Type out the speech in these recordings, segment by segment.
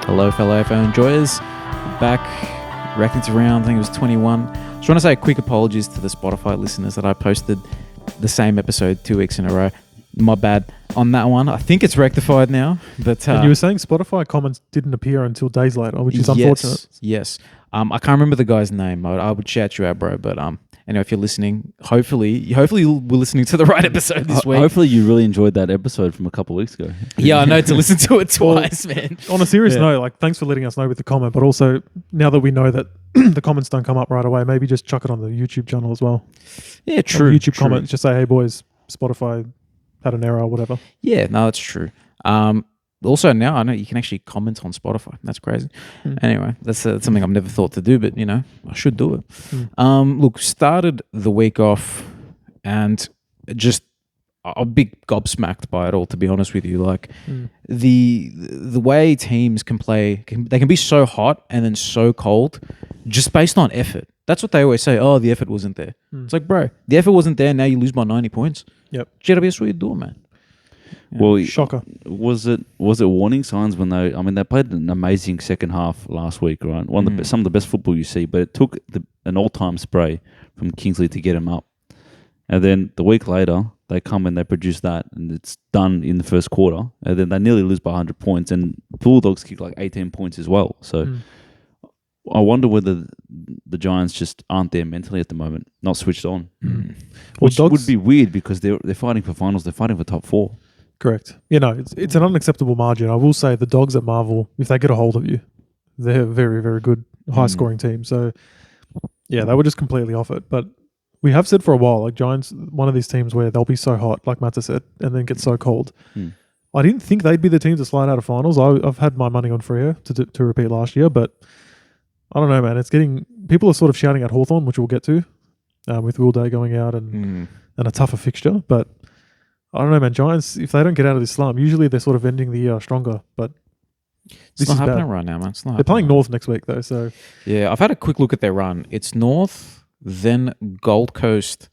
Hello, fellow AFL enjoyers. Back, reckon it's around, I think it was 21. Just want to say quick apologies to the Spotify listeners that I posted the same episode 2 weeks in a row. My bad on that one. I think it's rectified now. But and you were saying Spotify comments didn't appear until days later, which is unfortunate. Yes. I can't remember the guy's name. I would shout you out, bro. But anyway, if you're listening, hopefully we're listening to the right episode this week. Hopefully you really enjoyed that episode from a couple of weeks ago. Yeah, I know, to listen to it twice, man. On a serious note, like, thanks for letting us know with the comment, but also now that we know that the comments don't come up right away, maybe just chuck it on the YouTube channel as well. Yeah, true. YouTube comments, just say, hey boys, Spotify had an error or whatever. Yeah, no, that's true. Also, now I know you can actually comment on Spotify. That's crazy. Anyway, that's something I've never thought to do, but, I should do it. Look, started the week off and just a big gobsmacked by it all, to be honest with you. Like, the way teams can play, they can be so hot and then so cold just based on effort. That's what they always say. Oh, the effort wasn't there. It's like, bro, the effort wasn't there. Now you lose by 90 points. Yep. GWS, what are you doing, man? Yeah. Well, shocker. Was it warning signs when they played an amazing second half last week, right? Some of the best football you see, but it took an all-time spray from Kingsley to get him up. And then the week later, they come and they produce that, and it's done in the first quarter. And then they nearly lose by 100 points, and Bulldogs kick like 18 points as well. So I wonder whether the Giants just aren't there mentally at the moment, not switched on. Which would be weird because they're fighting for finals, they're fighting for top 4. Correct. It's an unacceptable margin. I will say the Dogs at Marvel, if they get a hold of you, they're a very, very good, high-scoring team. So, yeah, they were just completely off it. But we have said for a while, like, Giants, one of these teams where they'll be so hot, like Matt said, and then get so cold. I didn't think they'd be the team to slide out of finals. I've had my money on Freo to repeat last year, but I don't know, man. It's getting... People are sort of shouting at Hawthorn, which we'll get to, with Will Day going out and a tougher fixture, but... I don't know, man. Giants, if they don't get out of this slump, usually they're sort of ending the year stronger. But it's not happening right now, man. They're playing North next week, though. So yeah, I've had a quick look at their run. It's North, then Gold Coast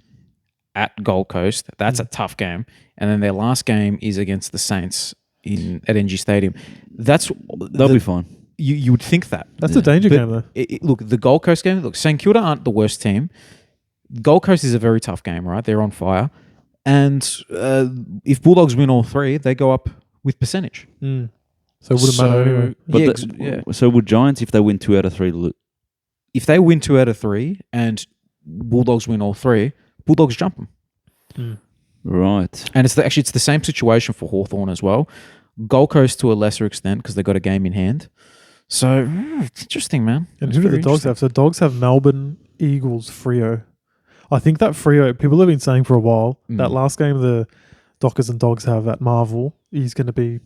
at Gold Coast. That's a tough game. And then their last game is against the Saints at NG Stadium. They'll be fine. You would think that. That's a danger game, though. Look, the Gold Coast game, look, St Kilda aren't the worst team. Gold Coast is a very tough game, right? They're on fire. And if Bulldogs win all 3, they go up with percentage. So it wouldn't matter anyway. So would Giants, if they win 2 out of 3... If they win 2 out of 3 and Bulldogs win all 3, Bulldogs jump them. Right. And it's the same situation for Hawthorn as well. Gold Coast to a lesser extent because they got a game in hand. So it's interesting, man. And who do the Dogs have? So Dogs have Melbourne, Eagles, Freo. I think that Freo, people have been saying for a while, that last game the Dockers and Dogs have at Marvel is going to be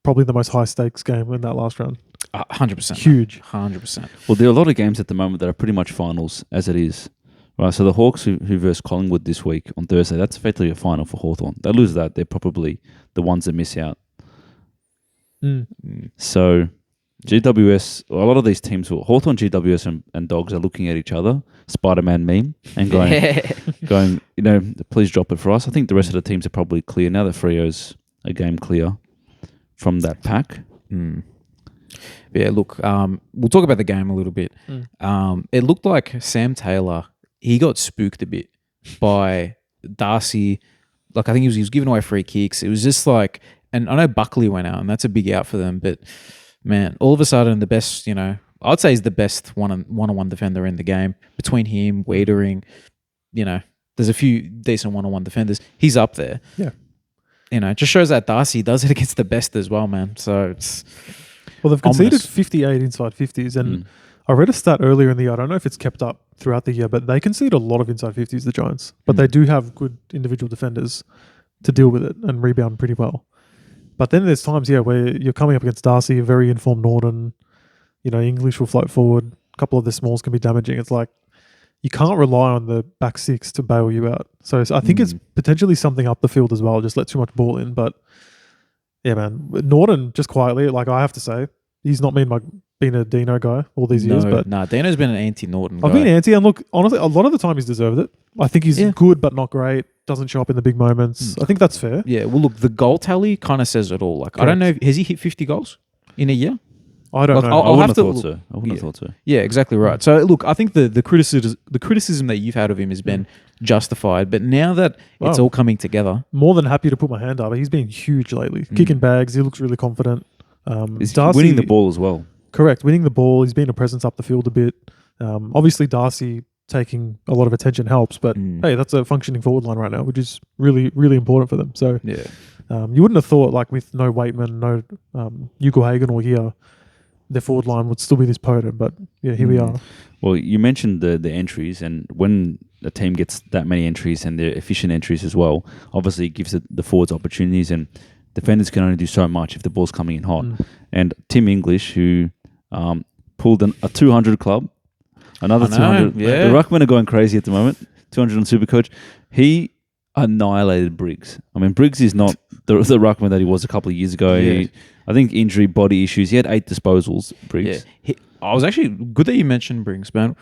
probably the most high-stakes game in that last round. 100%. Huge. 100%. Well, there are a lot of games at the moment that are pretty much finals as it is. Right, so the Hawks who versus Collingwood this week on Thursday, that's effectively a final for Hawthorn. They lose that, they're probably the ones that miss out. So... GWS, a lot of these teams, Hawthorn, GWS and Dogs are looking at each other, Spider-Man meme, and going, please drop it for us. I think the rest of the teams are probably clear now that Freo's a game clear from that pack. Yeah, look, we'll talk about the game a little bit. It looked like Sam Taylor, he got spooked a bit by Darcy. Like, I think he was giving away free kicks. It was just like, and I know Buckley went out, and that's a big out for them, but... Man, all of a sudden, the best, I'd say he's the best one-on-one defender in the game. Between him, Wiedering, there's a few decent one-on-one defenders. He's up there. Yeah. It just shows that Darcy does it against the best as well, man. So it's they've conceded 58 inside 50s, and I read a stat earlier in the year. I don't know if it's kept up throughout the year, but they concede a lot of inside 50s, the Giants. But they do have good individual defenders to deal with it and rebound pretty well. But then there's times, where you're coming up against Darcy, a very informed Norton, English will float forward. A couple of the smalls can be damaging. It's like you can't rely on the back 6 to bail you out. So I think it's potentially something up the field as well, just let too much ball in. But yeah, man, Norton, just quietly, like I have to say, he's not been a Dino guy all these years. But Dino's been an anti-Norton guy. I've been anti, and look, honestly, a lot of the time he's deserved it. I think he's good, but not great. Doesn't show up in the big moments. I think that's fair. Yeah, well, look, the goal tally kind of says it all. Like, correct. I don't know, has he hit 50 goals in a year? I don't Like, know. I wouldn't have thought so. I wouldn't have thought so. Yeah, exactly right. So look, I think the criticism that you've had of him has been justified. But now that it's all coming together, more than happy to put my hand up. He's been huge lately, kicking bags. He looks really confident. He's Darcy, winning the ball as well. Correct, winning the ball. He's been a presence up the field a bit. Obviously, Darcy taking a lot of attention helps, but hey, that's a functioning forward line right now, which is really, really important for them. So yeah, you wouldn't have thought, like, with no Waitman, no Hugo Hagen or here, their forward line would still be this potent. But yeah, here we are. Well, you mentioned the entries, and when a team gets that many entries and they're efficient entries as well, obviously it gives the forwards opportunities, and defenders can only do so much if the ball's coming in hot. And Tim English, who pulled a 200 club, another 200. Yeah. The Ruckmen are going crazy at the moment. 200 on Supercoach. He annihilated Briggs. I mean, Briggs is not the Ruckman that he was a couple of years ago. Yeah. I think injury, body issues. He had 8 disposals, Briggs. Yeah. I was actually good that you mentioned Briggs, man.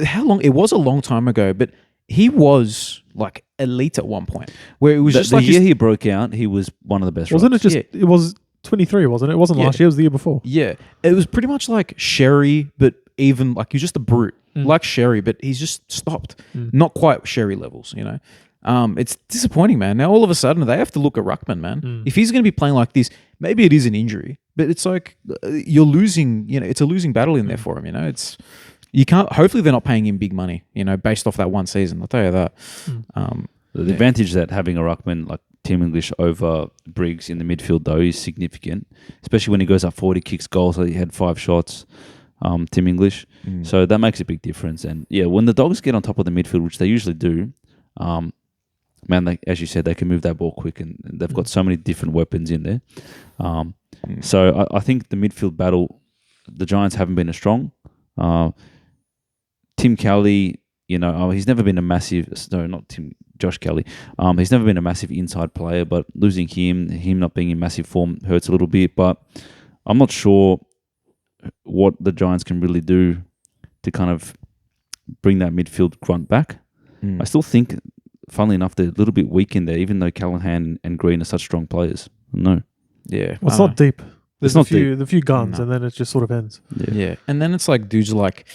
How long? It was a long time ago, but he was like elite at one point. Where it was just the like year he broke out, he was one of the best. Wasn't rucks. it just? It was 23, wasn't it? It wasn't last year. It was the year before. Yeah, it was pretty much like Sherry, but even like he's just a brute, like Sherry, but he's just stopped. Not quite Sherry levels, you know. It's disappointing, man. Now all of a sudden they have to look at Ruckman, man. If he's going to be playing like this, maybe it is an injury, but it's like you're losing. You know, it's a losing battle in there for him. You know, you can't. Hopefully they're not paying him big money. You know, based off that one season. I'll tell you that. The advantage that having a Ruckman like Tim English over Briggs in the midfield though is significant, especially when he goes up forward, he kicks goals. So he had 5 shots. Tim English, so that makes a big difference. And yeah, when the Dogs get on top of the midfield, which they usually do, man, as you said, they can move that ball quick, and they've got so many different weapons in there. So I think the midfield battle, the Giants haven't been as strong. Tim Kelly, you know, he's never been a massive. No, not Tim. Josh Kelly. He's never been a massive inside player, but losing him not being in massive form hurts a little bit. But I'm not sure what the Giants can really do to kind of bring that midfield grunt back. I still think, funnily enough, they're a little bit weak in there, even though Callahan and Green are such strong players. No. Yeah. Well, it's not deep. There's not a few guns, and then it just sort of ends. Yeah. And then it's like dudes like,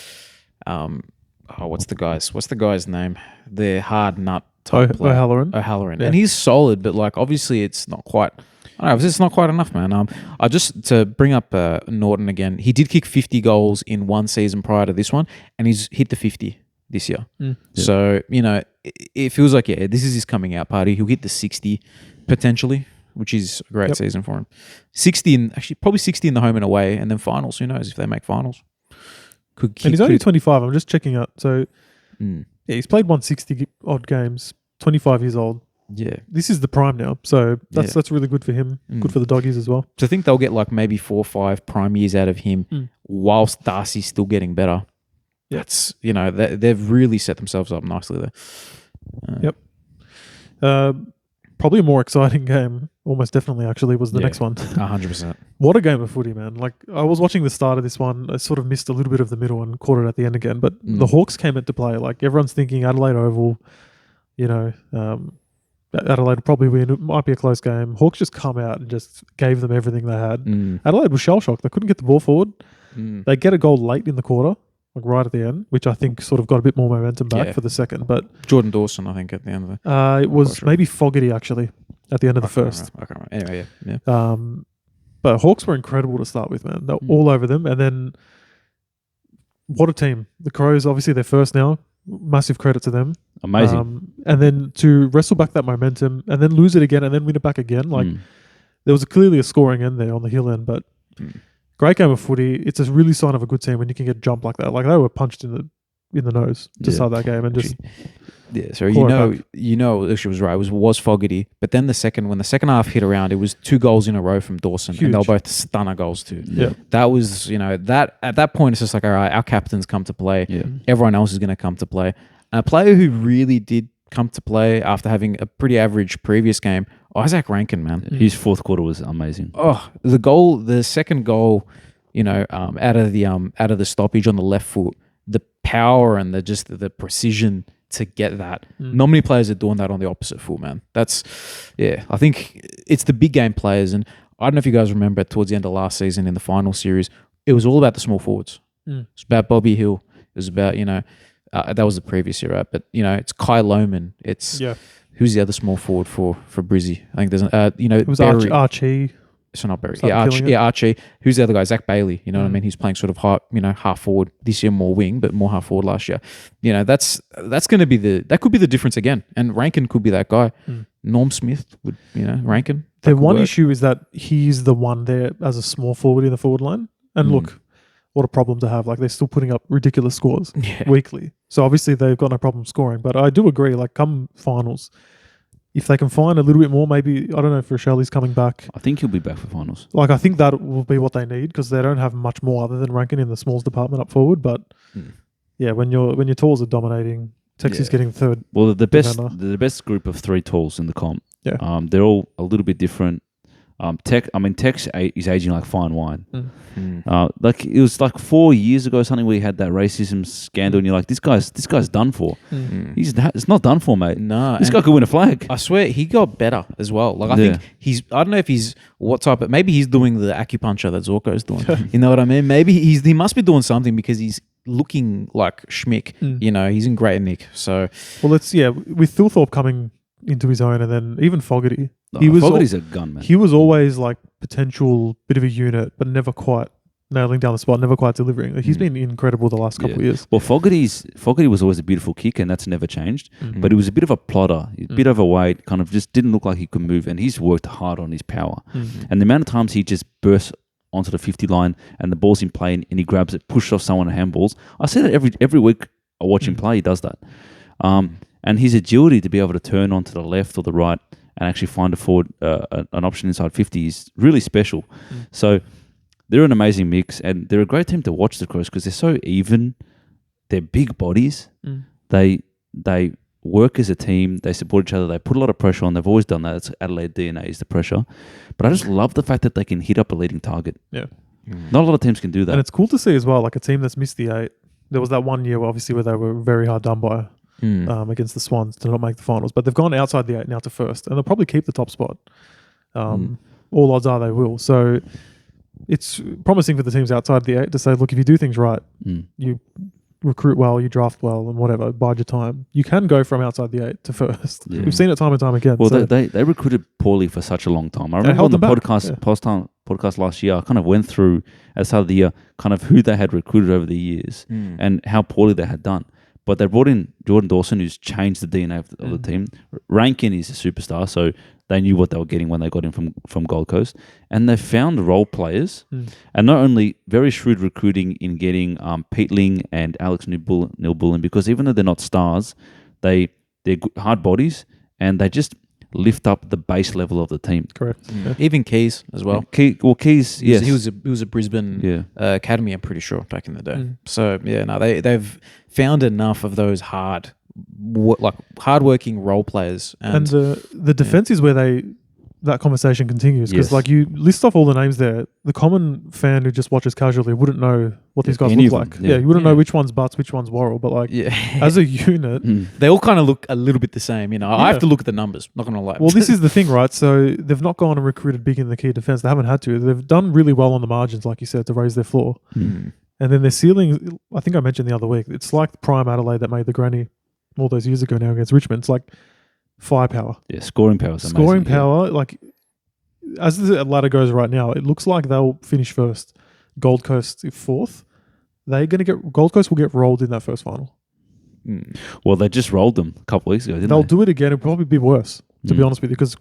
what's the guy's name? The hard nut type player. O'Halloran. Yeah. And he's solid, but like obviously it's not quite. I don't know, it's not quite enough, man. I just to bring up Norton again. He did kick 50 goals in one season prior to this one, and he's hit the 50 this year. So you know, it feels like this is his coming out party. He'll hit the 60 potentially, which is a great season for him. 60 probably 60 in the home and away, and then finals. Who knows if they make finals? And he's only 25. I'm just checking out. So he's played 160 odd games. 25 years old. Yeah, this is the prime now, so that's really good for him. Good for the doggies as well. To think they'll get like maybe 4 or 5 prime years out of him, whilst Darcy's still getting better. That's they've really set themselves up nicely there. Probably a more exciting game, almost definitely actually, was the next one. 100%. What a game of footy, man! Like I was watching the start of this one, I sort of missed a little bit of the middle and caught it at the end again. But the Hawks came into play. Like everyone's thinking Adelaide Oval, Adelaide will probably win. It might be a close game. Hawks just come out and just gave them everything they had. Adelaide was shell-shocked. They couldn't get the ball forward. They get a goal late in the quarter, like right at the end, which I think sort of got a bit more momentum back for the second. But Jordan Dawson, I think, at the end of it. It was maybe Fogarty, actually, at the end of the first. I can't remember. Anyway, yeah. But Hawks were incredible to start with, man. They were all over them. And then, what a team. The Crows, obviously, they're first now. Massive credit to them. Amazing. And then to wrestle back that momentum and then lose it again and then win it back again. Like there was clearly a scoring end there on the hill end, but great game of footy. It's a really sign of a good team when you can get jumped like that. Like they were punched in the nose to start that game and just so you know she was right. It was Fogarty, but then when the second half hit around, it was 2 goals in a row from Dawson, and they were both stunner goals too. Yeah, that was that at that point it's just like, all right, our captain's come to play. Yeah. Everyone else is going to come to play. A player who really did come to play after having a pretty average previous game, Isaac Rankin, man. His fourth quarter was amazing. Oh, the second goal, out of the stoppage on the left foot, the power and the precision to get that. Not many players are doing that on the opposite foot, man. That's, I think it's the big game players. And I don't know if you guys remember towards the end of last season in the final series, it was all about the small forwards. Mm. It's about Bobby Hill. It was about, that was the previous year, right? But, it's Kai Lohman. It's who's the other small forward for Brizzy? I think there's, it was Berry. Archie. So not Berry. Yeah, Archie. Who's the other guy? Zach Bailey. You know what I mean? He's playing sort of half forward this year, more wing, but more half forward last year. That's going to be that could be the difference again. And Rankin could be that guy. Norm Smith would, Rankin. The one issue is that he's the one there as a small forward in the forward line. And look, what a problem to have. Like, they're still putting up ridiculous scores weekly. So obviously they've got no problem scoring. But I do agree, like, come finals, if they can find a little bit more, maybe, I don't know if Rochelle's coming back. I think he'll be back for finals. Like, I think that will be what they need because they don't have much more other than Rankin in the smalls department up forward. But yeah, when your talls are dominating, Texas getting third. Well, the best group of 3 talls in the comp. Yeah. They're all a little bit different. Tex is aging like fine wine. Like, it was like 4 years ago, something where he had that racism scandal, and you're like, this guy's done for. It's not done for, mate. No, this guy could win a flag. I swear he got better as well. Like, I think I don't know if he's what type, but maybe he's doing the acupuncture that Zorko's doing. You know what I mean? Maybe he must be doing something because he's looking like schmick. He's in great nick. So, well, with Thilthorpe coming into his own, and then even Fogarty. Fogarty's a gun, man. He was always like potential bit of a unit, but never quite nailing down the spot, never quite delivering. Like, he's been incredible the last couple of years. Well, Fogarty was always a beautiful kick, and that's never changed. But he was a bit of a plotter, a bit overweight, kind of just didn't look like he could move, and he's worked hard on his power. And the amount of times he just bursts onto the 50 line and the ball's in play and he grabs it, pushes off someone and handballs. I see that every week I watch him play, he does that. And his agility to be able to turn onto the left or the right and actually find a forward, an option inside 50 is really special. So they're an amazing mix, and they're a great team to watch, the Crows, because they're so even. They're big bodies. They work as a team. They support each other. They put a lot of pressure on. They've always done that. It's Adelaide DNA is the pressure. But I just love the fact that they can hit up a leading target. Yeah. Not a lot of teams can do that. And it's cool to see as well, like a team that's missed the 8. There was that one year, obviously, where they were very hard done by against the Swans to not make the finals. But they've gone outside the 8 now to first, and they'll probably keep the top spot. All odds are they will. So it's promising for the teams outside the 8 to say, look, if you do things right, you recruit well, you draft well, and whatever, bide your time, you can go from outside the 8 to first. Yeah. We've seen it time and time again. Well, so they recruited poorly for such a long time. I remember on the podcast last year, I kind of went through at the start of the year kind of who they had recruited over the years and how poorly they had done. But they brought in Jordan Dawson, who's changed the DNA of the team. Rankin is a superstar, so they knew what they were getting when they got him from Gold Coast. And they found role players. And not only very shrewd recruiting in getting Pete Ling and Alex Neil-Bullen, because even though they're not stars, they're hard bodies, and they just lift up the base level of the team. Correct. Yeah. Even Keys as well. Keys, yes. He was a Brisbane academy, I'm pretty sure, back in the day. So, they've found enough of those hard-working role players. And the defense is where that conversation continues, because like you list off all the names there, the common fan who just watches casually wouldn't know what these guys look like. You wouldn't know which one's Butts, which one's Worrell, but like as a unit, they all kind of look a little bit the same. I have to look at the numbers. Not gonna lie. Well, this is the thing, right? So they've not gone and recruited big in the key defense. They haven't had to. They've done really well on the margins, like you said, to raise their floor. And then their ceiling, I think I mentioned the other week, it's like prime Adelaide that made the granny all those years ago now against Richmond. It's like firepower. Yeah, scoring power is amazing. Scoring power, like as the ladder goes right now, it looks like they'll finish first. Gold Coast fourth. Gold Coast will get rolled in that first final. Well, they just rolled them a couple of weeks ago, didn't they? They'll do it again. It'll probably be worse, to be honest with you, because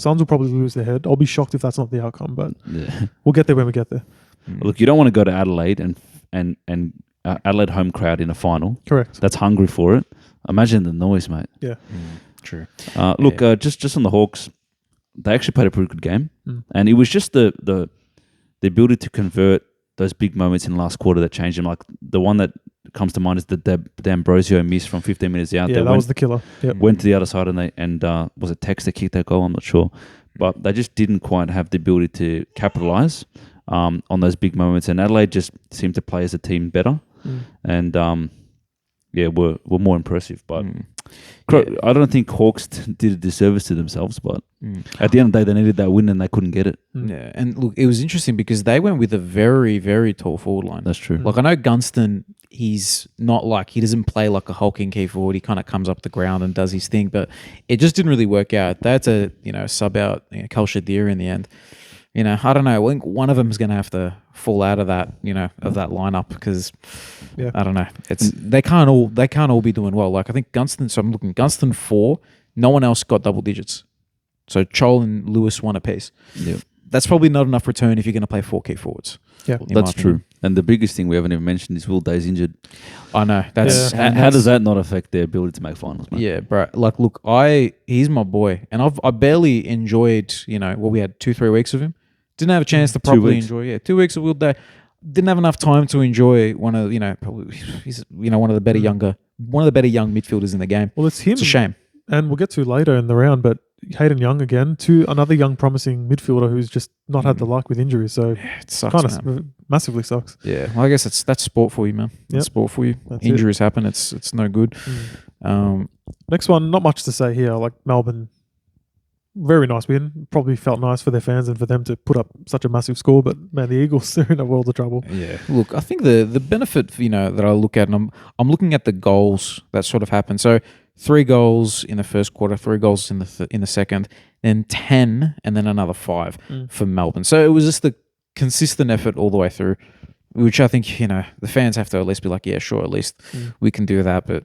Suns will probably lose their head. I'll be shocked if that's not the outcome, but we'll get there when we get there. Look, you don't want to go to Adelaide and Adelaide home crowd in a final. Correct. That's hungry for it. Imagine the noise, mate. Yeah. True. Look, just on the Hawks, they actually played a pretty good game, and it was just the ability to convert those big moments in the last quarter that changed them. Like the one that comes to mind is the D'Ambrosio miss from 15 minutes out. Yeah, that was the killer. Yep. Went to the other side and was it Tex that kicked that goal? I'm not sure, but they just didn't quite have the ability to capitalize on those big moments. And Adelaide just seemed to play as a team better, and were more impressive. But Yeah. I don't think Hawks did a disservice to themselves. But at the end of the day, they needed that win and they couldn't get it. Yeah, and look, it was interesting because they went with a very, very tall forward line. That's true. Like I know Gunston, he's not like he doesn't play like a hulking key forward. He kind of comes up the ground and does his thing, but it just didn't really work out. They had to sub out Kal Shadir in the end. I don't know. I think one of them is going to have to fall out of that of that lineup because I don't know. They can't all be doing well. Like I think Gunston. So I'm looking Gunston 4. No one else got double digits. So Chol and Lewis won apiece. Yeah. That's probably not enough return if you're going to play 4 key forwards. Yeah, that's true. And the biggest thing we haven't even mentioned is Will Day's injured. I know. That's how does that not affect their ability to make finals, man? Yeah, bro. Like, look, he's my boy, and I barely enjoyed. We had 2-3 weeks of him. Didn't have a chance to properly enjoy. Yeah, 2 weeks of Will Day. Didn't have enough time to enjoy one of probably he's one of the better young midfielders in the game. Well, it's him. It's a shame. And we'll get to later in the round, but Hayden Young again, another young promising midfielder who's just not had the luck with injuries. So it sucks, kind of massively sucks. Yeah, well, I guess that's sport for you, man. That's sport for you. That's Injuries happen. It's no good. Next one, not much to say here. Like Melbourne, very nice win. Probably felt nice for their fans and for them to put up such a massive score. But man, the Eagles are in a world of trouble. Yeah. Look, I think the benefit that I look at, and I'm looking at the goals that sort of happened. So 3 goals in the first quarter, 3 goals in the second, then 10, and then another 5 for Melbourne. So it was just the consistent effort all the way through, which I think the fans have to at least be like, yeah, sure, at least we can do that. But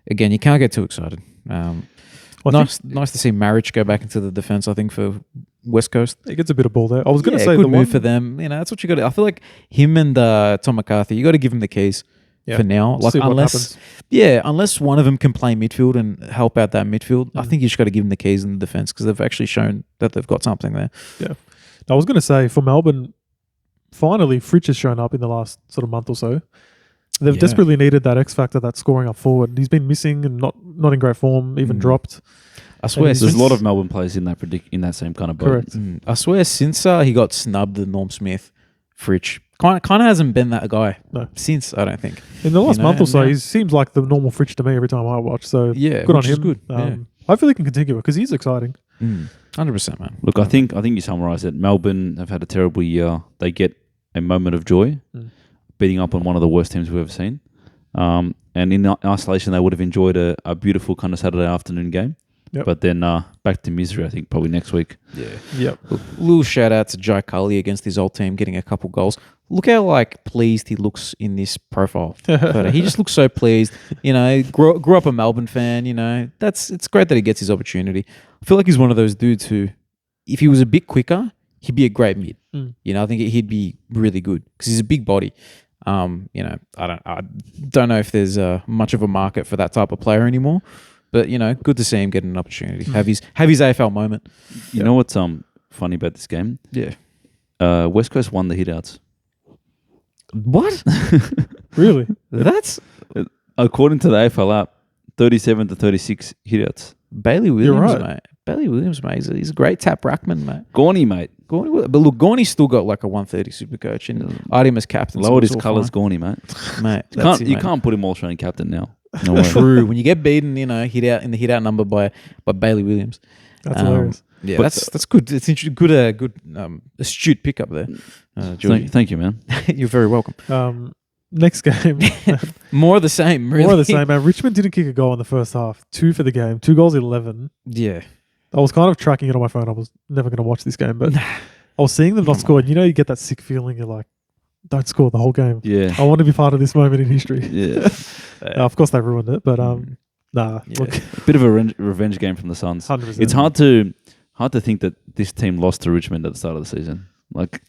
again, you can't get too excited. Nice to see Marriage go back into the defense. I think for West Coast, he gets a bit of ball there. I was going to say good move for them. That's what you got. I feel like him and Tom McCarthy, you got to give him the keys. For now, like unless one of them can play midfield and help out that midfield, I think you just got to give them the keys in the defense because they've actually shown that they've got something there. Yeah, I was going to say for Melbourne, finally Fritsch has shown up in the last sort of month or so. They've desperately needed that X factor, that scoring up forward. He's been missing and not in great form, even dropped. I swear, there's a lot of Melbourne players in that same kind of boat. Correct. I swear, since he got snubbed, the Norm Smith, Fritsch kind of hasn't been that guy since. I don't think in the last month or so, he seems like the normal Fritsch to me every time I watch. So good on him. Good. Hopefully, he can continue it because he's exciting. 100%, man. Look, I think you summarised it. Melbourne have had a terrible year. They get a moment of joy, beating up on one of the worst teams we've ever seen. And in isolation, they would have enjoyed a beautiful kind of Saturday afternoon game. Yep. But then back to misery, I think, probably next week. Yeah. Yep. Look, little shout out to Jai Cully against his old team getting a couple goals. Look how pleased he looks in this profile photo. He just looks so pleased. Grew up a Melbourne fan. It's great that he gets his opportunity. I feel like he's one of those dudes who, if he was a bit quicker, he'd be a great mid. I think he'd be really good because he's a big body. I don't know if there's much of a market for that type of player anymore. But good to see him get an opportunity. Have his AFL moment. You know what's funny about this game? Yeah. West Coast won the hitouts. What? Really? That's according to the AFL app, 37-36 hitouts. Bailey Williams, You're right. mate. Bailey Williams, mate. He's a great tap rackman, mate. Gorney, mate. But look, Gorney's still got like a 130 super coach and Artem as captain. Lowered his colours, Gorney, mate. Mate, you can't put him All-Australian captain now. No way. True. When you get beaten, hit out in the hit out number by Bailey Williams. That's hilarious. Yeah, that's good. It's good, astute pickup there. Thank you, man. You're very welcome. Next game. More of the same, really. More of the same, man. Richmond didn't kick a goal in the first half. 2 for the game. 2 goals in 11. Yeah. I was kind of tracking it on my phone. I was never going to watch this game, but I was seeing them not score. And you get that sick feeling. You're like, don't score the whole game. Yeah. I want to be part of this moment in history. Yeah. Of course, they ruined it, but look. A bit of a revenge game from the Suns. 100%. It's hard to think that this team lost to Richmond at the start of the season. Like,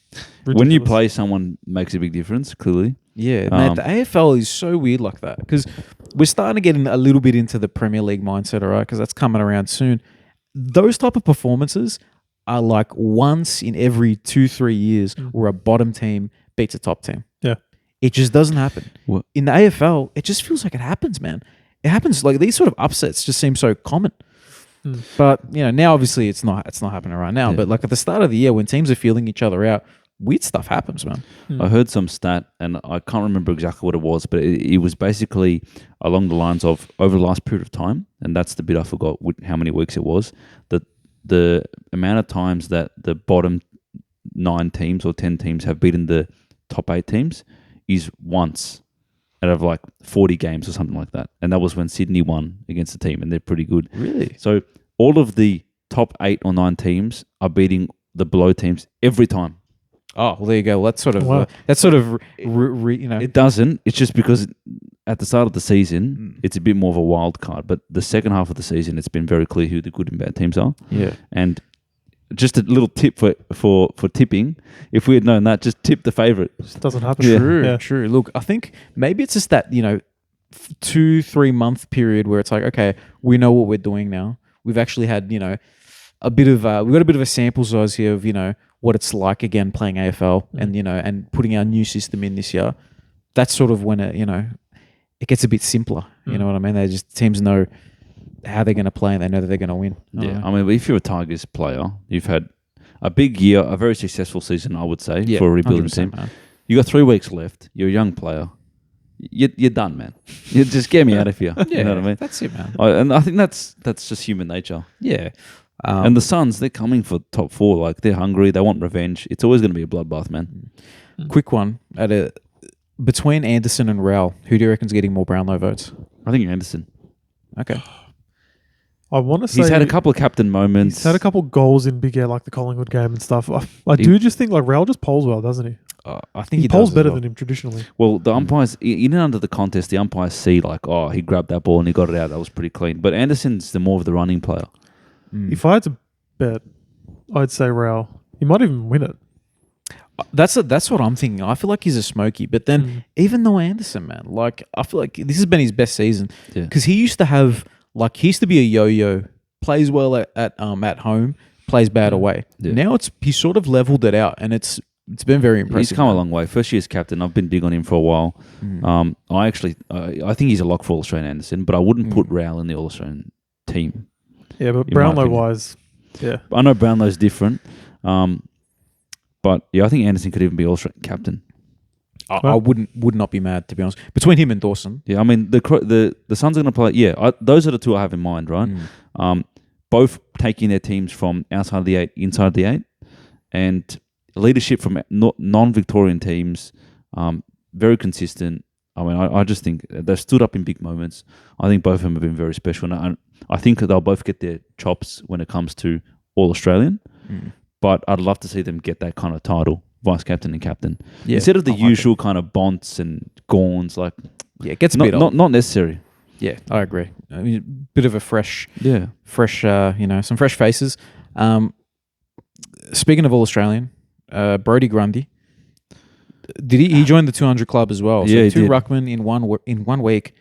when you play someone makes a big difference, clearly. Yeah, mate, the AFL is so weird like that because we're starting to get a little bit into the Premier League mindset, all right, because that's coming around soon. Those type of performances are like once in every 2-3 years where a bottom team beats a top team. Yeah. It just doesn't happen. What? In the AFL, it just feels like it happens, man. It happens, like these sort of upsets just seem so common. But, now obviously it's not happening right now. Yeah. But like at the start of the year when teams are feeling each other out, weird stuff happens, man. I heard some stat, and I can't remember exactly what it was, but it was basically along the lines of over the last period of time, and that's the bit I forgot how many weeks it was, that the amount of times that the bottom 9 teams or 10 teams have beaten the top 8 teams is once out of like 40 games or something like that. And that was when Sydney won against the team, and they're pretty good. Really? So all of the top 8 or 9 teams are beating the below teams every time. Oh, well, there you go. Well, Wow. It doesn't. It's just because at the start of the season, it's a bit more of a wild card. But the second half of the season, it's been very clear who the good and bad teams are. Yeah. And just a little tip for tipping. If we had known that, just tip the favourite. It doesn't happen. True, true. Look, I think maybe it's just that, 2-3 month period where it's like, okay, we know what we're doing now. We've actually had, a bit of we've got a bit of a sample size here of, what it's like again playing AFL and, and putting our new system in this year. That's sort of when it, it gets a bit simpler. You know what I mean? Teams know how they're going to play and they know that they're going to win. Yeah. I mean, if you're a Tigers player, you've had a big year, a very successful season, I would say, for a rebuilding team. Man. You got 3 weeks left. You're a young player. You're done, man. You just get me out of here. Yeah, you know what I mean? That's it, man. And I think that's just human nature. Yeah. And the Suns, they're coming for top 4. Like, they're hungry. They want revenge. It's always going to be a bloodbath, man. Quick one. Between Anderson and Rowell, who do you reckon's getting more Brownlow votes? I think Anderson. Okay. I want to say He's had a couple of captain moments. He's had a couple of goals in big air, like the Collingwood game and stuff. I do just think like Raul just polls well, doesn't he? I think he polls does better well. than him traditionally. Well, the umpires, in and under the contest, the umpires see like, oh, he grabbed that ball and he got it out. That was pretty clean. But Anderson's the more of the running player. If I had to bet, I'd say Raul. He might even win it. That's what I'm thinking. I feel like he's a smoky. But then even though Anderson, man, like I feel like this has been his best season because he used to have he used to be a yo-yo, plays well at home, plays bad away. Yeah. Now he's sort of leveled it out, and it's been very impressive. He's come a long way. First year as captain, I've been big on him for a while. I think he's a lock for All-Australian Anderson, but I wouldn't put Raul in the All-Australian team. Yeah, but in my Brownlow opinion. wise, yeah. I know Brownlow's different, but yeah, I think Anderson could even be All-Australian captain. I would not be mad, to be honest. Between him and Dawson. Yeah, I mean, the Suns are going to play. Yeah, those are the 2 I have in mind, right? Both taking their teams from outside of the 8, inside the 8, and leadership from non-Victorian teams, very consistent. I mean, I just think they've stood up in big moments. I think both of them have been very special. And I think they'll both get their chops when it comes to All-Australian. But I'd love to see them get that kind of title, vice captain and captain. Yeah, instead of the usual kind of Bonts and Gawns. It gets a bit old. Not necessary. Yeah, I agree. I mean, bit of a fresh, some fresh faces. Speaking of All-Australian, Brodie Grundy, he joined the 200 club as well? So Yeah, he 2 did. ruckman in 1 week.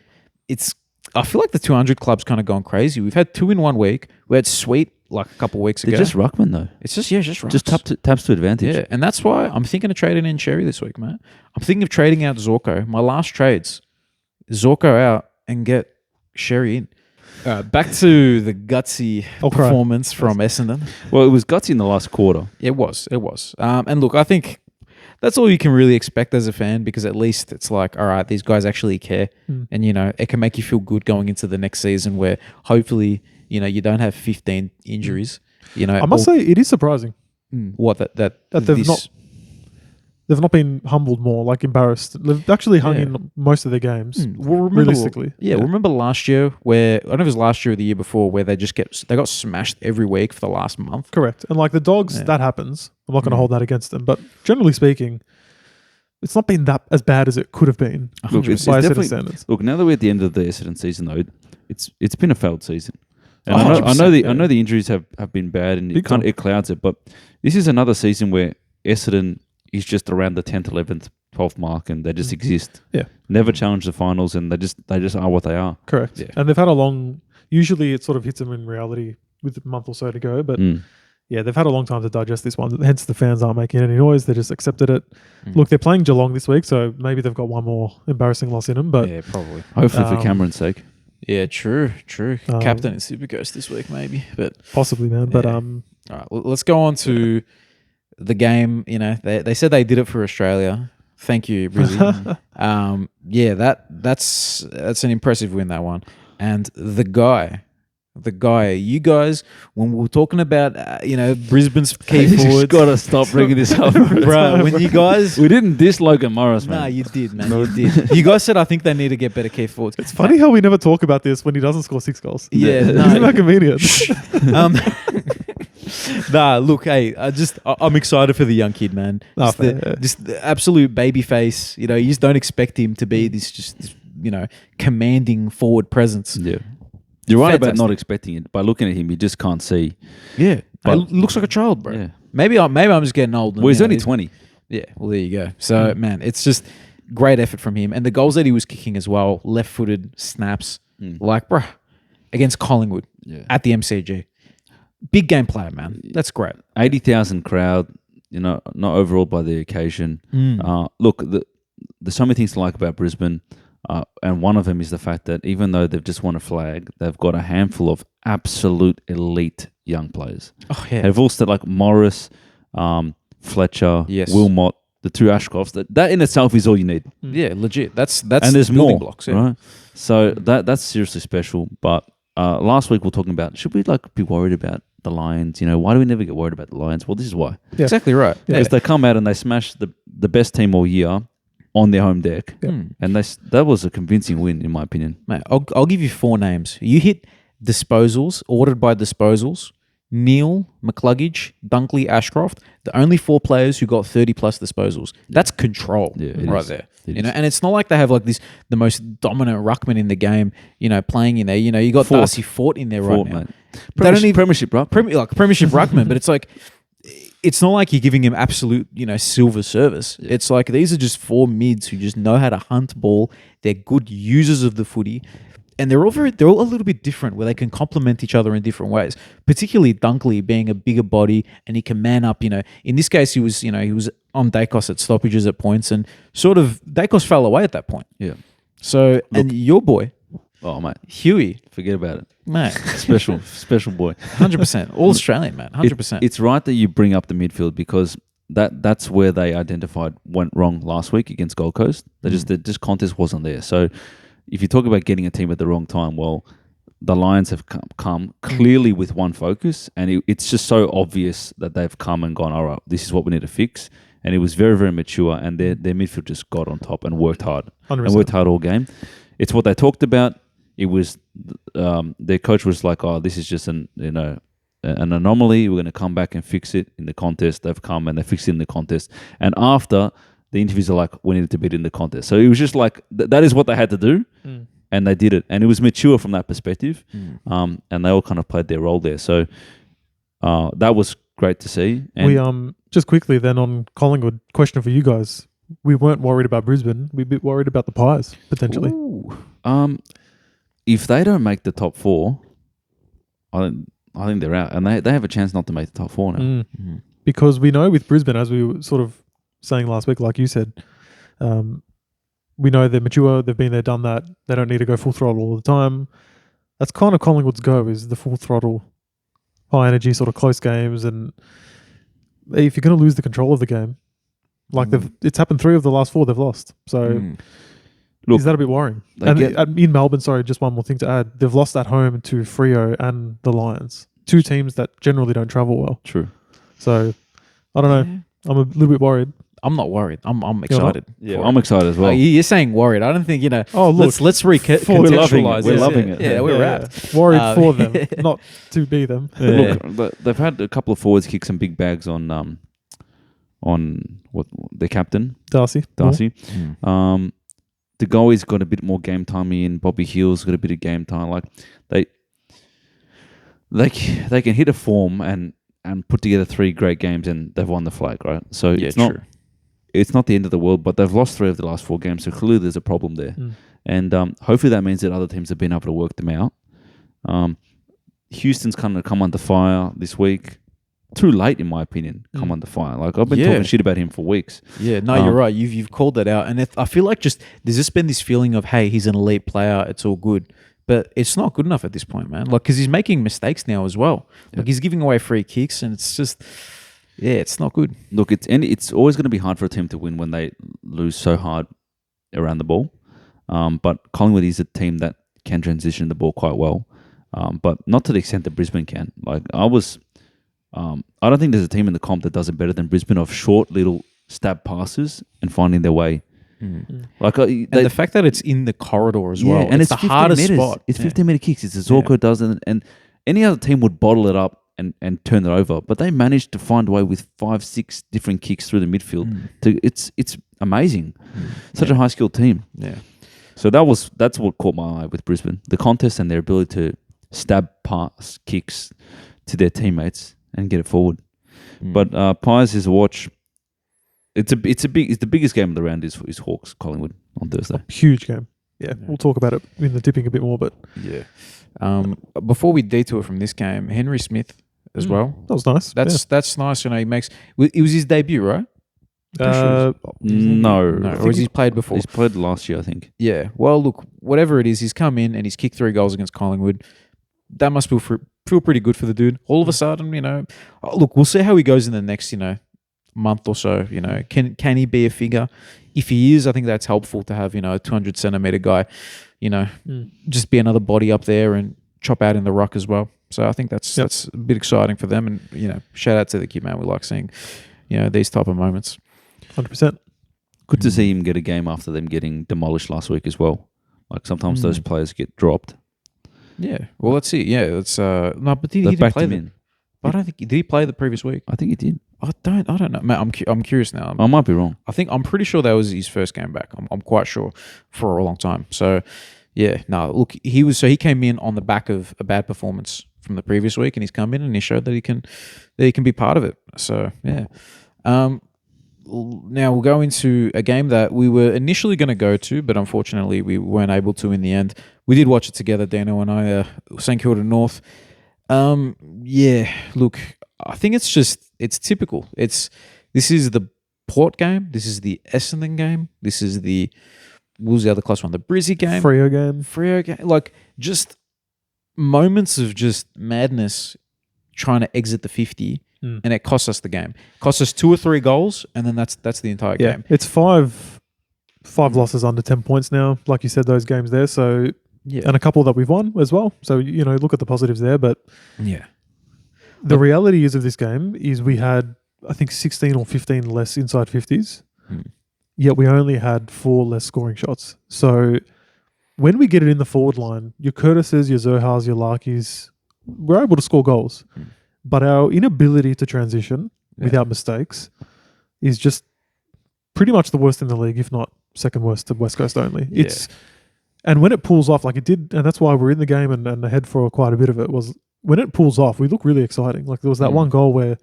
I feel like the 200 club's kind of gone crazy. We've had 2 in 1 week. We had Sweet like a couple of weeks ago. They're just ruckman though. It's just rucks. Just taps to advantage. Yeah, and that's why I'm thinking of trading in Sherry this week, mate. I'm thinking of trading out Zorko. My last trades, Zorko out and get Sherry in. Back to the gutsy performance from Essendon. Well, it was gutsy in the last quarter. It was. And look, I think that's all you can really expect as a fan because at least it's like, all right, these guys actually care. And, it can make you feel good going into the next season where hopefully, you don't have 15 injuries. I must say it is surprising. What that they've not been humbled more, like embarrassed. They've actually hung in most of their games. Realistically. Remember last year where, I don't know if it was last year or the year before, where they got smashed every week for the last month. Correct. And like the Dogs, that happens. I'm not going to hold that against them. But generally speaking, it's not been that as bad as it could have been. Look, it's by definitely, standards. Look, now that we're at the end of the Essendon season, though, it's been a failed season. And 100%, I know the injuries have been bad and it clouds it, but this is another season where Essendon is just around the 10th, 11th, 12th mark, and they just exist. Yeah, never challenge the finals, and they just are what they are. Correct. Yeah. And they've had a long. Usually, it sort of hits them in reality with a month or so to go, but they've had a long time to digest this one. Hence, the fans aren't making any noise; they just accepted it. Look, they're playing Geelong this week, so maybe they've got one more embarrassing loss in them. But yeah, probably. Hopefully for Cameron's sake. Yeah, true. Captain and Supercoast this week, maybe, but possibly, man. But all right, let's go on to the game, they said they did it for Australia. Thank you, really. That's an impressive win, that one. And the guy, you guys, when we were talking about, Brisbane's key You forwards. got to stop bringing this up. Bro, when you guys... We didn't diss Logan Morris, man. Nah, you did, man. You did. You guys said, I think they need to get better key forwards. It's funny how we never talk about this when he doesn't score 6 goals. Yeah. Isn't that convenient? Nah, look, hey, I'm excited for the young kid, man. Just the absolute baby face. You just don't expect him to be this commanding forward presence. Yeah. You're right about Fantastic. not expecting it. By looking at him, you just can't see. Yeah. But- It looks like a child, bro. Yeah. Maybe I'm just getting old. Well, he's only 20. Yeah, well, there you go. So, man, it's just great effort from him. And the goals that he was kicking as well, left-footed snaps, bro, against Collingwood at the MCG. Big game player, man. That's great. 80,000 crowd, not overall by the occasion. Look, there's so many things to like about Brisbane, and one of them is the fact that even though they've just won a flag, they've got a handful of absolute elite young players. Oh, yeah. They've all said like Morris, Fletcher, Yes. Wilmot, the 2 Ashcrofts. That in itself is all you need. Yeah, legit. That's And there's building more, blocks. Yeah. right? So that's seriously special. But last week we were talking about, should we be worried about the Lions? Why do we never get worried about the Lions? Well, this is why. Yeah. Exactly right. Yeah. Because they come out and they smash the best team all year on their home deck. Yeah. And that was a convincing win, in my opinion. Mate, I'll give you 4 names. You hit disposals, ordered by disposals, Neil, McCluggage, Dunkley, Ashcroft, the only 4 players who got 30-plus disposals. That's control right there. And it's not like they have like the most dominant ruckman in the game, playing in there. You got Fort. Darcy Fort in there right now. Mate. They don't even- Premiership, right? Premiership ruckman, but it's like, it's not like you're giving him absolute, silver service. Yeah. It's like these are just 4 mids who just know how to hunt ball. They're good users of the footy. And they're all a little bit different, where they can complement each other in different ways. Particularly Dunkley being a bigger body, and he can man up. In this case, he was on Dacos at stoppages at points, and sort of Dacos fell away at that point. Yeah. So, and your boy, Oh, mate. Huey, Forget about it. mate, Special boy. 100%, all Australian, man, 100%. It's right that you bring up the midfield, because that's where they identified went wrong last week against Gold Coast. This contest wasn't there. So if you talk about getting a team at the wrong time, well, the Lions have come clearly with one focus, and it's just so obvious that they've come and gone, all right, this is what we need to fix. And it was very, very mature, and their midfield just got on top and worked hard. 100%. And worked hard all game. It's what they talked about. It was their coach was like, oh, this is just an anomaly. We're going to come back and fix it in the contest. They've come and they fixed it in the contest. And after, the interviews are like, we needed to beat it in the contest. So it was just like, that is what they had to do. And they did it. And it was mature from that perspective. And they all kind of played their role there. So that was great to see. And We just quickly then on Collingwood, question for you guys. We weren't worried about Brisbane. We're a bit worried about the Pies, potentially. if they don't make the top 4, I think they're out. And they have a chance not to make the top 4 now. Because we know with Brisbane, as we were sort of saying last week, like you said, we know they're mature, they've been there, done that. They don't need to go full throttle all the time. That's kind of Collingwood's go, is the full throttle, high energy, sort of close games. And if you're going to lose the control of the game, like it's happened 3 of the last 4 they've lost. So Look, is that a bit worrying? And in Melbourne, sorry, just one more thing to add. They've lost at home to Freo and the Lions, 2 teams that generally don't travel well. True. So I don't know. I'm a little bit worried. I'm not worried. I'm excited. Yeah, I'm excited as well. You're saying worried. I don't think, Oh, look. let's We're loving recontextualize it. We're this. loving it. Yeah, we're wrapped. Worried for them, not to be them. Look, they've had a couple of forwards kick some big bags on what their captain, Darcy. The goalie's got a bit more game time in. Bobby Hill's got a bit of game time. Like they can hit a form and put together 3 great games, and they've won the flag, right? So it's not the end of the world, but they've lost 3 of the last 4 games, so clearly there's a problem there. And hopefully that means that other teams have been able to work them out. Houston's kind of come under fire this week. Too late, in my opinion, come under fire. Like, I've been talking shit about him for weeks. Yeah, no, you're right. You've called that out. And I feel like there's just been this feeling of, hey, he's an elite player, it's all good. But it's not good enough at this point, man. Like, because he's making mistakes now as well. Like, he's giving away free kicks, and it's just... Yeah, it's not good. Look, it's always going to be hard for a team to win when they lose so hard around the ball. But Collingwood is a team that can transition the ball quite well, but not to the extent that Brisbane can. Like I don't think there's a team in the comp that does it better than Brisbane of short little stab passes and finding their way. Like And the fact that it's in the corridor as well, and it's the 15 hardest meters. spot. It's 15-meter kicks. It's a Zorko does, and any other team would bottle it up and turn it over, but they managed to find a way with 5-6 different kicks through the midfield. It's amazing. Such a high skilled team. Yeah. So that's what caught my eye with Brisbane, the contest and their ability to stab pass kicks to their teammates and get it forward. But Pies is a watch. It's the biggest game of the round is Hawks Collingwood on Thursday. Huge game. Yeah, we'll talk about it in the tipping a bit more, but Yeah. Before we detour from this game, Henry Smith as well. that was nice. That's nice. You know, he makes. It was his debut, right? No, Or has he played before? He's played last year, I think. Yeah. Well, look, whatever it is, he's come in and he's kicked 3 goals against Collingwood. That must feel pretty good for the dude. All of a sudden, you know, look, we'll see how he goes in the next, you know, month or so. You know, can he be a figure? If he is, I think that's helpful to have, you know, a 200 centimeter guy, you know, just be another body up there and chop out in the ruck as well. So I think that's a bit exciting for them. And, you know, shout out to the kid, man. We like seeing, you know, these type of moments. 100%. Good to see him get a game after them getting demolished last week as well. Like sometimes those players get dropped. Yeah. Well, let's see. Yeah. It's no, but he didn't play them. But I don't think did he play the previous week? I think he did. I don't know. Man, I'm curious now. I might be wrong. I'm pretty sure that was his first game back. I'm quite sure for a long time. So yeah, no. Look, he came in on the back of a bad performance from the previous week, and he's come in and he showed that he can be part of it. So yeah. Now we'll go into a game that we were initially going to go to, but unfortunately we weren't able to in the end. We did watch it together, Dano and I, St Kilda North. Yeah, look, I think it's typical. This is the Port game. This is the Essendon game. This is what was the other close one? The Brizzy game. Freo game. Like, just moments of just madness trying to exit the 50. And it cost us the game. Cost us 2 or 3 goals, and then that's the entire game. It's five losses under 10 points now. Like you said, those games there. So and a couple that we've won as well. So you know, look at the positives there. But the reality is of this game is we had I think 16 or 15 less inside 50s. Yet we only had 4 less scoring shots. So when we get it in the forward line, your Curtises, your Zohars, your Larkies, we're able to score goals. But our inability to transition without mistakes is just pretty much the worst in the league, if not second worst to West Coast only. And when it pulls off, like it did, and that's why we're in the game and ahead for quite a bit of it, was when it pulls off, we look really exciting. Like there was that one goal where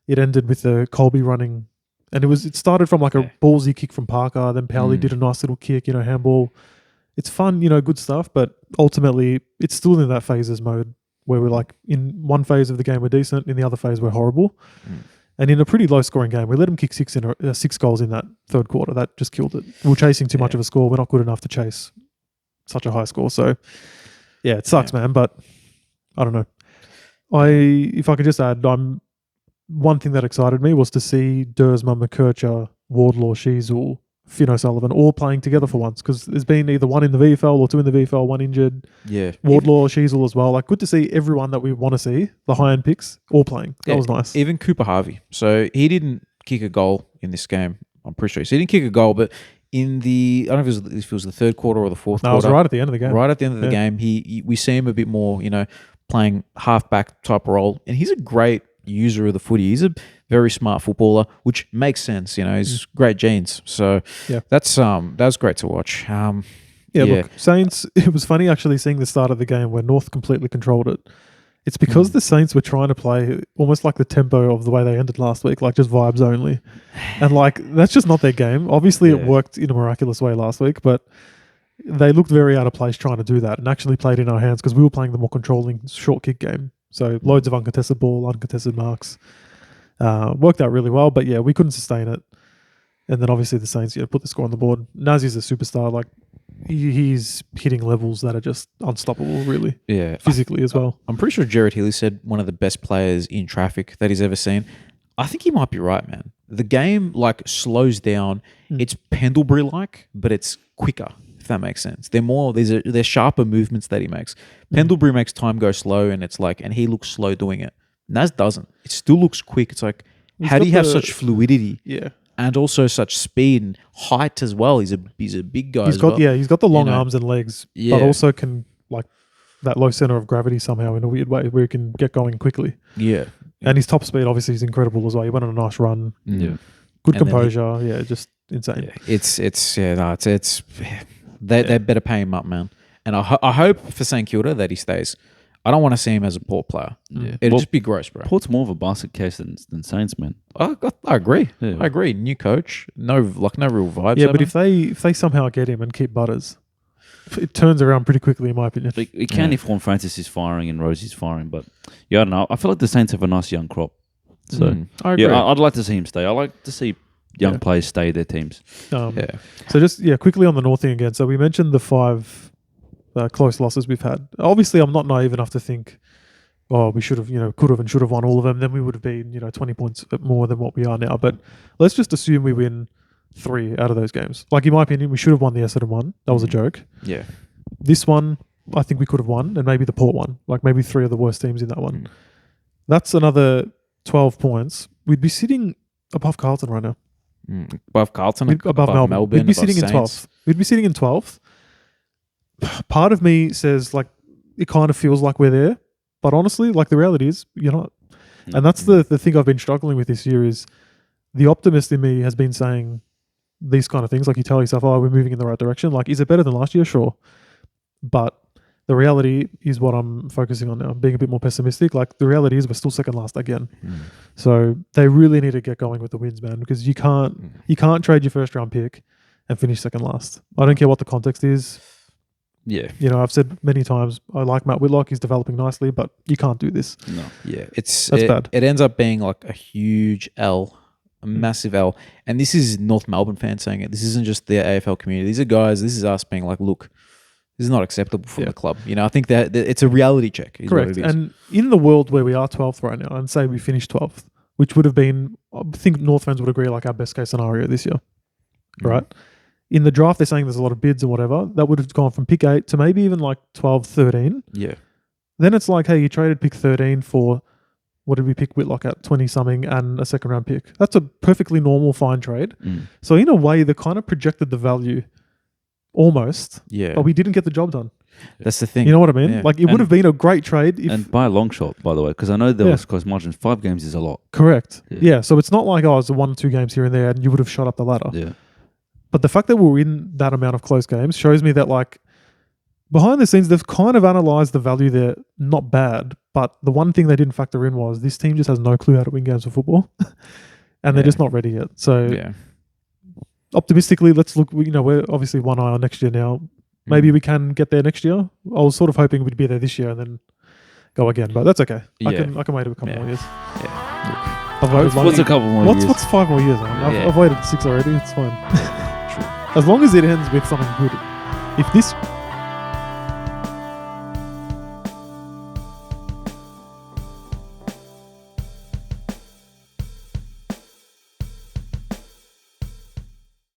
it ended with the Colby running, and it started from like a ballsy kick from Parker, then Powley did a nice little kick, you know, handball. It's fun, you know, good stuff, but ultimately it's still in that phases mode, where we're like, in one phase of the game we're decent, in the other phase we're horrible. And in a pretty low-scoring game, we let them kick 6 goals in that third quarter. That just killed it. We're chasing too much of a score. We're not good enough to chase such a high score. So, yeah, it sucks, man. But I don't know. If I could just add, one thing that excited me was to see Dersma, McKercher, Wardlaw, Sheasel, Finn O'Sullivan all playing together for once, because there's been either one in the VFL or 2 in the VFL, 1 injured. Yeah. Wardlaw, Sheasel as well. Like, good to see everyone that we want to see, the high-end picks, all playing. That was nice. Even Cooper Harvey. So he didn't kick a goal in this game. I'm pretty sure. So he didn't kick a goal, but in I don't know if it was the third quarter or the fourth quarter. No, it was right at the end of the game. Right at the end of the game, we see him a bit more, you know, playing halfback type role. And he's a great user of the footy. He's a very smart footballer, which makes sense. You know, he's great genes. So that was great to watch. Look, Saints, it was funny actually seeing the start of the game where North completely controlled it. It's because the Saints were trying to play almost like the tempo of the way they ended last week, like just vibes only. And like, that's just not their game. Obviously it worked in a miraculous way last week, but they looked very out of place trying to do that and actually played in our hands because we were playing the more controlling short kick game. So loads of uncontested ball, uncontested marks. Worked out really well, but yeah, we couldn't sustain it. And then obviously the Saints put the score on the board. Nazi's a superstar. Like he's hitting levels that are just unstoppable, really. Yeah, physically as well. I'm pretty sure Jared Healy said one of the best players in traffic that he's ever seen. I think he might be right, man. The game like slows down. It's Pendlebury-like, but it's quicker. If that makes sense. They're sharper movements that he makes. Pendlebury makes time go slow, and it's like, and he looks slow doing it. Naz doesn't. It still looks quick. It's like, how do you have such fluidity? Yeah. And also such speed and height as well. He's a big guy. He's got the long arms and legs, Yeah. but also can like that low center of gravity somehow in a weird way where he can get going quickly. Yeah. And his top speed obviously is incredible as well. He went on a nice run. Yeah. Good And then composure. just insane. They better pay him up, man. And I hope for St Kilda that he stays. I don't want to see him as a Port player. Yeah. It'll just be gross, bro. Port's more of a basket case than Saints, man. I agree. Yeah. I agree. New coach, no real vibes. Yeah, but happening. if they somehow get him and keep Butters, it turns around pretty quickly in my opinion. It can if Juan Francis is firing and Rosie's firing, but I don't know. I feel like the Saints have a nice young crop. So I agree. yeah, I'd like to see him stay. I like to see young players stay their teams. So just quickly on the North thing again. So we mentioned the 5 close losses we've had. Obviously, I'm not naive enough to think, we should have, could have and should have won all of them. Then we would have been, 20 points more than what we are now. But let's just assume we win 3 out of those games. Like, in my opinion, we should have won the Essendon one. That was a joke. Yeah. This one, I think we could have won, and maybe the Port one. Like, maybe 3 of the worst teams in that one. That's another 12 points. We'd be sitting above Carlton right now. Above Carlton, above Melbourne. We'd be sitting in 12th. We'd be sitting in 12th. Part of me says, like, it kind of feels like we're there. But honestly, like, the reality is, you're not. And that's the thing I've been struggling with this year is the optimist in me has been saying these kind of things. Like, you tell yourself, we're moving in the right direction. Like, is it better than last year? Sure. But the reality is what I'm focusing on now. I'm being a bit more pessimistic. Like, the reality is we're still second last again. So they really need to get going with the wins, man, because you can't trade your first round pick and finish second last. I don't care what the context is. Yeah. I've said many times, I like Matt Whitlock. He's developing nicely, but you can't do this. No. Yeah. That's bad. It ends up being like a huge L, a massive L. And this is North Melbourne fans saying it. This isn't just the AFL community. These are guys, this is us being like, look, this is not acceptable from the club. I think that it's a reality check. Correct. And in the world where we are 12th right now, and say we finish 12th, which would have been, I think North fans would agree, like our best case scenario this year, right? In the draft, they're saying there's a lot of bids and whatever. That would have gone from pick 8 to maybe even like 12, 13. Yeah. Then it's like, hey, you traded pick 13 for, what did we pick Whitlock at, 20-something and a second round pick. That's a perfectly normal, fine trade. So in a way, they kind of projected the value almost, but we didn't get the job done. That's the thing. You know what I mean? Yeah. Like, it would have been a great trade if... And by a long shot, by the way, because I know there was close margins. 5 games is a lot. Correct. Yeah. So it's not like, it's 1 or 2 games here and there and you would have shot up the ladder. Yeah. But the fact that we're in that amount of close games shows me that, like, behind the scenes, they've kind of analysed the value there. Not bad, but the one thing they didn't factor in was this team just has no clue how to win games of football. And they're just not ready yet. So optimistically, let's look, we're obviously one eye on next year now. Maybe we can get there next year. I was sort of hoping we'd be there this year and then go again, but that's okay. I can wait a couple more years. Yeah. I've waited What's a couple more years? What's 5 more years, man? I've waited 6 already. It's fine. As long as it ends with something good. If this